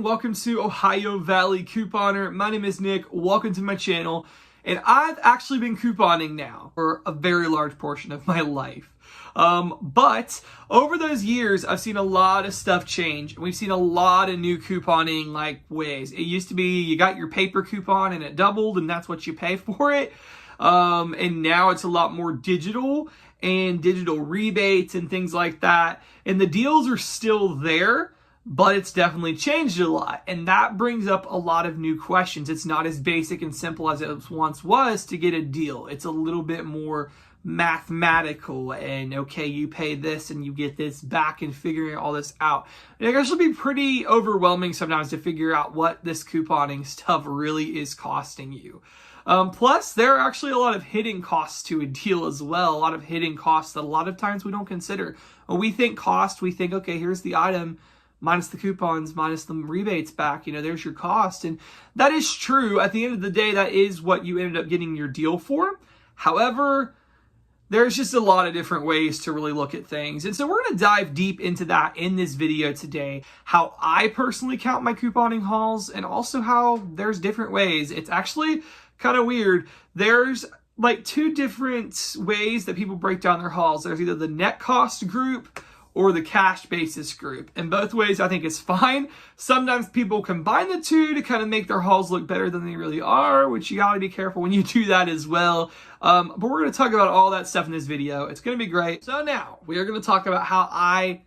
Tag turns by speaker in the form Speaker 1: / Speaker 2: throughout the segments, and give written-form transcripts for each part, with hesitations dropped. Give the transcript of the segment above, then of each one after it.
Speaker 1: welcome to Ohio Valley Couponer. My name is Nick, welcome to my channel. And I've actually been couponing now for a very large portion of my life. But over those years, I've seen a lot of stuff change. And we've seen a lot of new couponing ways. It used to be you got your paper coupon and it doubled and that's what you pay for it. And now it's a lot more digital and digital rebates and things like that. And the deals are still there, but it's definitely changed a lot. And that brings up a lot of new questions. It's not as basic and simple as it once was to get a deal. It's a little bit more mathematical and, okay, you pay this and you get this back, and figuring all this out. And it can actually be pretty overwhelming sometimes to figure out what this couponing stuff really is costing you. Plus, there are actually a lot of hidden costs to a deal as well. A lot of hidden costs that a lot of times we don't consider. When we think cost, we think, okay, here's the item, minus the coupons, minus the rebates back, there's your cost. And that is true. At the end of the day, that is what you ended up getting your deal for. However, there's just a lot of different ways to really look at things. And so we're going to dive deep into that in this video today. How I personally count my couponing hauls, and also how there's different ways. It's actually kind of weird. There's two different ways that people break down their hauls. There's either the net cost group or the cash basis group. And both ways I think is fine. Sometimes people combine the two to kind of make their hauls look better than they really are, which you gotta be careful when you do that as well. But we're gonna talk about all that stuff in this video. It's gonna be great. So now we are gonna talk about how I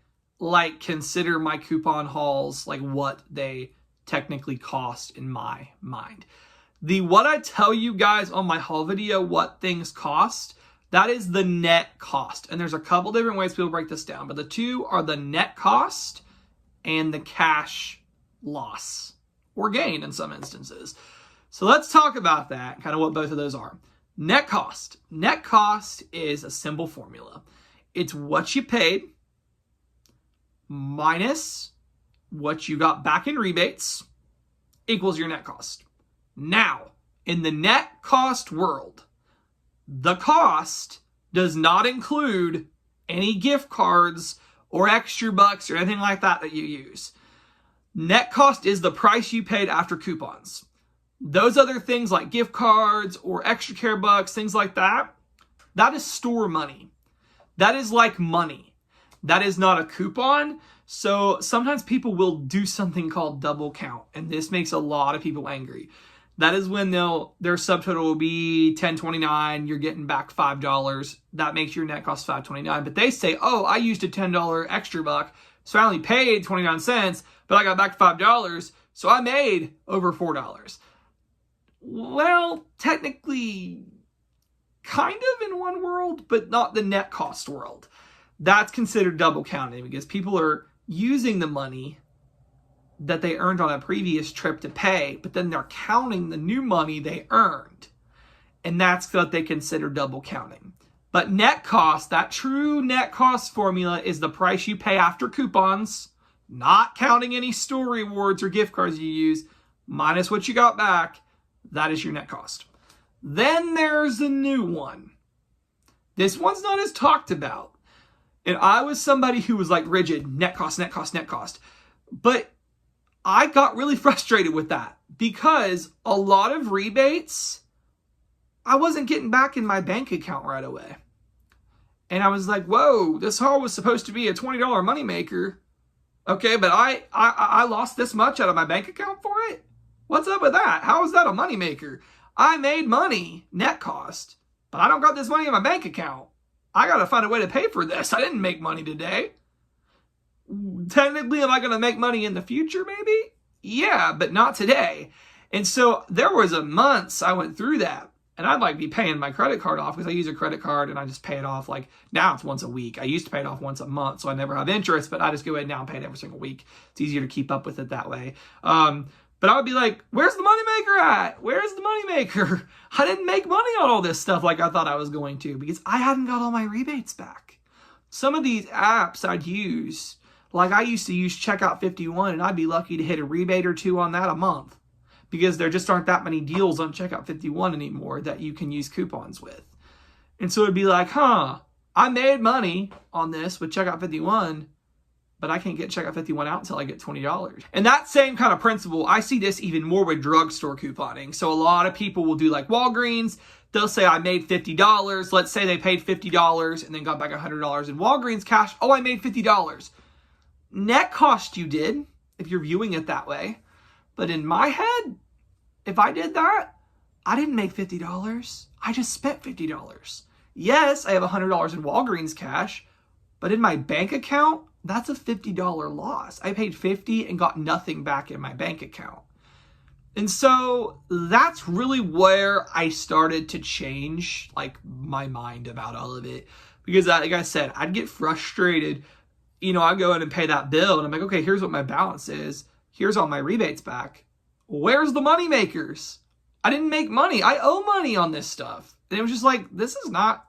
Speaker 1: consider my coupon hauls, what they technically cost in my mind. What I tell you guys on my haul video, what things cost, that is the net cost. And there's a couple different ways people break this down, but the two are the net cost and the cash loss or gain in some instances. So let's talk about that, kind of what both of those are. Net cost. Net cost is a simple formula. It's what you paid minus what you got back in rebates equals your net cost. Now, in the net cost world, the cost does not include any gift cards or extra bucks or anything like that you use. Net cost is the price you paid after coupons. Those other things like gift cards or extra care bucks, things like that, that is store money. That is like money. That is not a coupon. So sometimes people will do something called double count, and this makes a lot of people angry. That is when their subtotal will be $10.29. You're getting back $5. That makes your net cost $5.29. But they say, oh, I used a $10 extra buck, so I only paid 29 cents, but I got back $5, so I made over $4. Well, technically, kind of in one world, but not the net cost world. That's considered double counting because people are using the money that they earned on a previous trip to pay, but then they're counting the new money they earned. And that's what they consider double counting. But net cost, that true net cost formula, is the price you pay after coupons, not counting any store rewards or gift cards you use, minus what you got back. That is your net cost. Then there's a new one. This one's not as talked about. And I was somebody who was rigid, net cost, net cost, net cost. But I got really frustrated with that because a lot of rebates, I wasn't getting back in my bank account right away. And I was like, whoa, this haul was supposed to be a $20 moneymaker. Okay, but I lost this much out of my bank account for it? What's up with that? How is that a moneymaker? I made money, net cost, but I don't got this money in my bank account. I got to find a way to pay for this. I didn't make money today. Technically, am I going to make money in the future, maybe? Yeah, but not today. And so there was a months I went through that. And I'd be paying my credit card off because I use a credit card and I just pay it off now it's once a week. I used to pay it off once a month, so I never have interest, but I just go ahead now and pay it every single week. It's easier to keep up with it that way. But I would be like, where's the moneymaker at? Where's the moneymaker? I didn't make money on all this stuff like I thought I was going to because I hadn't got all my rebates back. Some of these apps I'd use, I used to use Checkout 51, and I'd be lucky to hit a rebate or two on that a month because there just aren't that many deals on Checkout 51 anymore that you can use coupons with. And so it'd be I made money on this with Checkout 51, but I can't get checkout 51 out until I get $20. And that same kind of principle, I see this even more with drugstore couponing. So a lot of people will do like Walgreens. They'll say I made $50. Let's say they paid $50 and then got back $100 in Walgreens cash. Oh, I made $50. Net cost you did, if you're viewing it that way. But in my head, if I did that, I didn't make $50. I just spent $50. Yes, I have $100 in Walgreens cash, but in my bank account, that's a $50 loss. I paid $50 and got nothing back in my bank account. And so that's really where I started to change like my mind about all of it. Because like I said, I'd get frustrated. You know, I'd go in and pay that bill and I'm like, okay, here's what my balance is. Here's all my rebates back. Where's the money makers? I didn't make money. I owe money on this stuff. And it was just like, this is not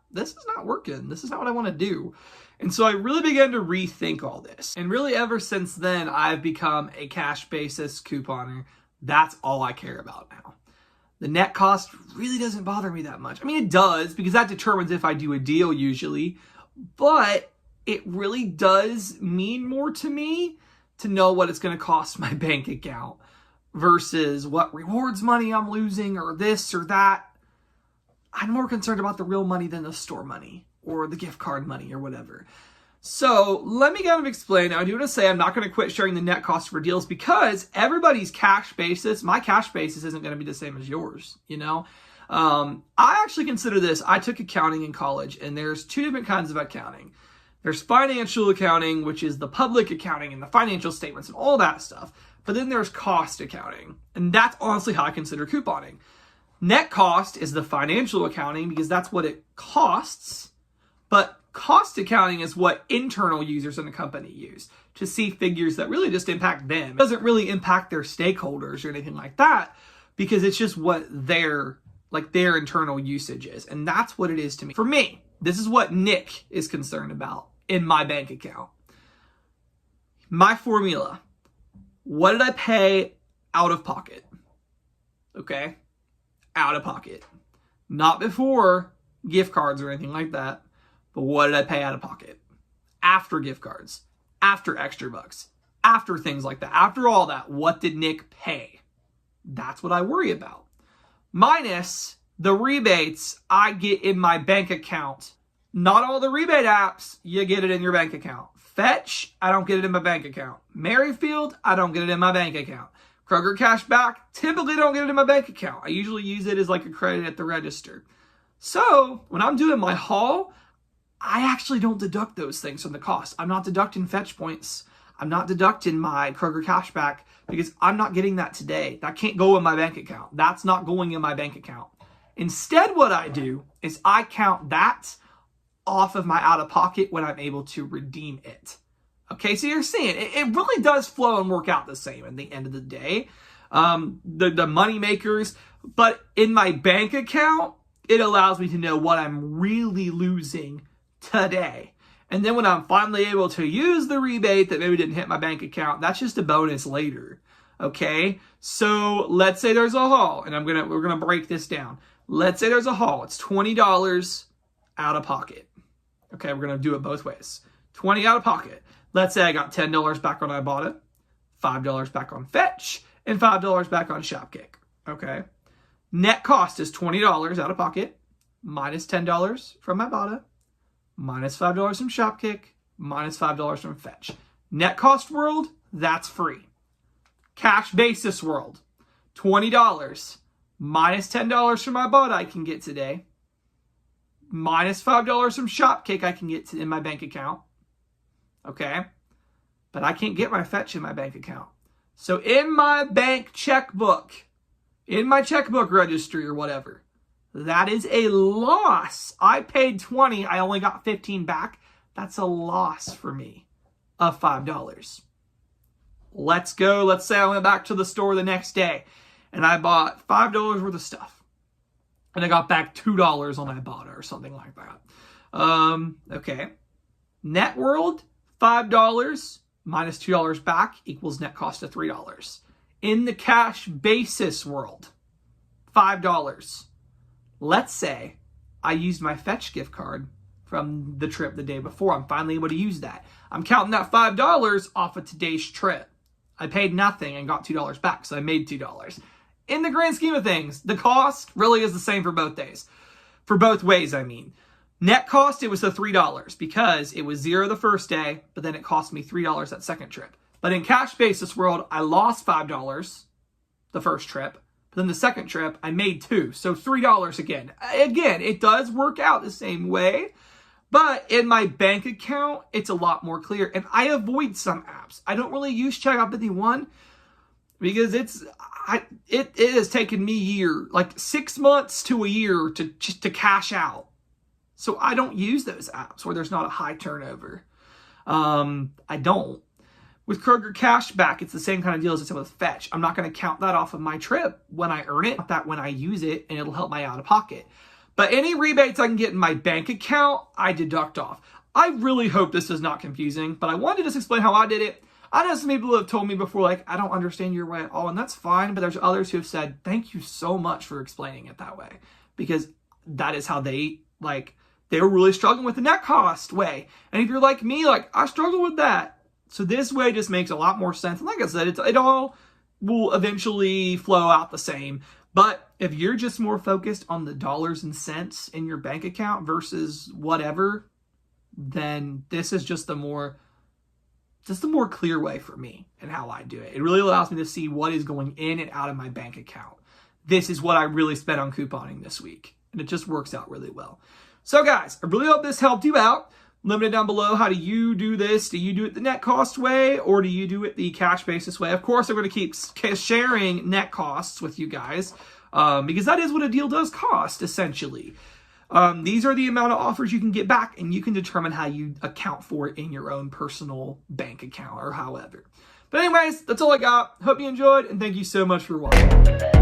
Speaker 1: working. This is not what I want to do. And so I really began to rethink all this. And really ever since then, I've become a cash basis couponer. That's all I care about now. The net cost really doesn't bother me that much. I mean, it does because that determines if I do a deal usually, but it really does mean more to me to know what it's going to cost my bank account versus what rewards money I'm losing or this or that. I'm more concerned about the real money than the store money or the gift card money or whatever. So let me kind of explain. Now, I do want to say I'm not going to quit sharing the net cost for deals because everybody's cash basis, my cash basis isn't going to be the same as yours, you know? I actually consider this, I took accounting in college and there's two different kinds of accounting. There's financial accounting, which is the public accounting and the financial statements and all that stuff. But then there's cost accounting. And that's honestly how I consider couponing. Net cost is the financial accounting because that's what it costs. But cost accounting is what internal users in a company use to see figures that really just impact them. It doesn't really impact their stakeholders or anything like that because it's just what their internal usage is. And that's what it is to me. For me, this is what Nick is concerned about in my bank account. My formula. What did I pay out of pocket? Okay? Out of pocket. Not before gift cards or anything like that. But what did I pay out of pocket? After gift cards, after extra bucks, after things like that, after all that, what did Nick pay? That's what I worry about. Minus the rebates I get in my bank account. Not all the rebate apps, you get it in your bank account. Fetch, I don't get it in my bank account. Merryfield, I don't get it in my bank account. Kroger Cashback, typically don't get it in my bank account. I usually use it as like a credit at the register. So when I'm doing my haul, I actually don't deduct those things from the cost. I'm not deducting fetch points. I'm not deducting my Kroger Cashback because I'm not getting that today. That can't go in my bank account. That's not going in my bank account. Instead, what I do is I count that off of my out-of-pocket when I'm able to redeem it. Okay, so you're seeing it really does flow and work out the same at the end of the day. The money makers, but in my bank account, it allows me to know what I'm really losing today. And then when I'm finally able to use the rebate that maybe didn't hit my bank account, that's just a bonus later. Okay, so let's say there's a haul, and we're gonna break this down. Let's say there's a haul. It's $20 out of pocket. Okay, we're gonna do it both ways. $20 out of pocket. Let's say I got $10 back on Ibotta, $5 back on Fetch, and $5 back on Shopkick. Okay, net cost is $20 out of pocket minus $10 from Ibotta, minus $5 from Shopkick, minus $5 from Fetch. Net cost world, that's free. Cash basis world, $20 minus $10 from Ibotta I can get today, minus $5 from Shopkick I can get in my bank account. Okay, but I can't get my Fetch in my bank account. So in my bank checkbook, in my checkbook registry or whatever, that is a loss. I paid $20, I only got $15 back. That's a loss for me of $5. Let's say I went back to the store the next day and I bought $5 worth of stuff. And I got back $2 on Ibotta or something like that. Okay. Net world, $5 minus $2 back equals net cost of $3. In the cash basis world, $5. Let's say I used my Fetch gift card from the trip the day before. I'm finally able to use that. I'm counting that $5 off of today's trip. I paid nothing and got $2 back, so I made $2. In the grand scheme of things, the cost really is the same for both days. For both ways, I mean. Net cost, it was the $3 because it was 0 the first day, but then it cost me $3 that second trip. But in cash basis world, I lost $5 the first trip, but then the second trip, I made $2. So $3 again. Again, it does work out the same way, but in my bank account, it's a lot more clear. And I avoid some apps. I don't really use Checkout 51 because it has taken me like 6 months to a year to cash out. So I don't use those apps where there's not a high turnover. I don't. With Kroger Cashback, it's the same kind of deal as it's with Fetch. I'm not going to count that off of my trip when I earn it, not that when I use it, and it'll help my out-of-pocket. But any rebates I can get in my bank account, I deduct off. I really hope this is not confusing, but I wanted to just explain how I did it. I know some people who have told me before, like, I don't understand your way at all, and that's fine, but there's others who have said, thank you so much for explaining it that way, because that is how they were really struggling with the net cost way. And if you're like me, like, I struggle with that. So this way just makes a lot more sense. And like I said, it all will eventually flow out the same. But if you're just more focused on the dollars and cents in your bank account versus whatever, then this is just the more clear way for me and how I do it. It really allows me to see what is going in and out of my bank account. This is what I really spent on couponing this week. And it just works out really well. So guys, I really hope this helped you out. Let me know down below, how do you do this? Do you do it the net cost way or do you do it the cash basis way? Of course, I'm going to keep sharing net costs with you guys because that is what a deal does cost, essentially. These are the amount of offers you can get back, and you can determine how you account for it in your own personal bank account or however. But anyways, that's all I got. Hope you enjoyed, and thank you so much for watching.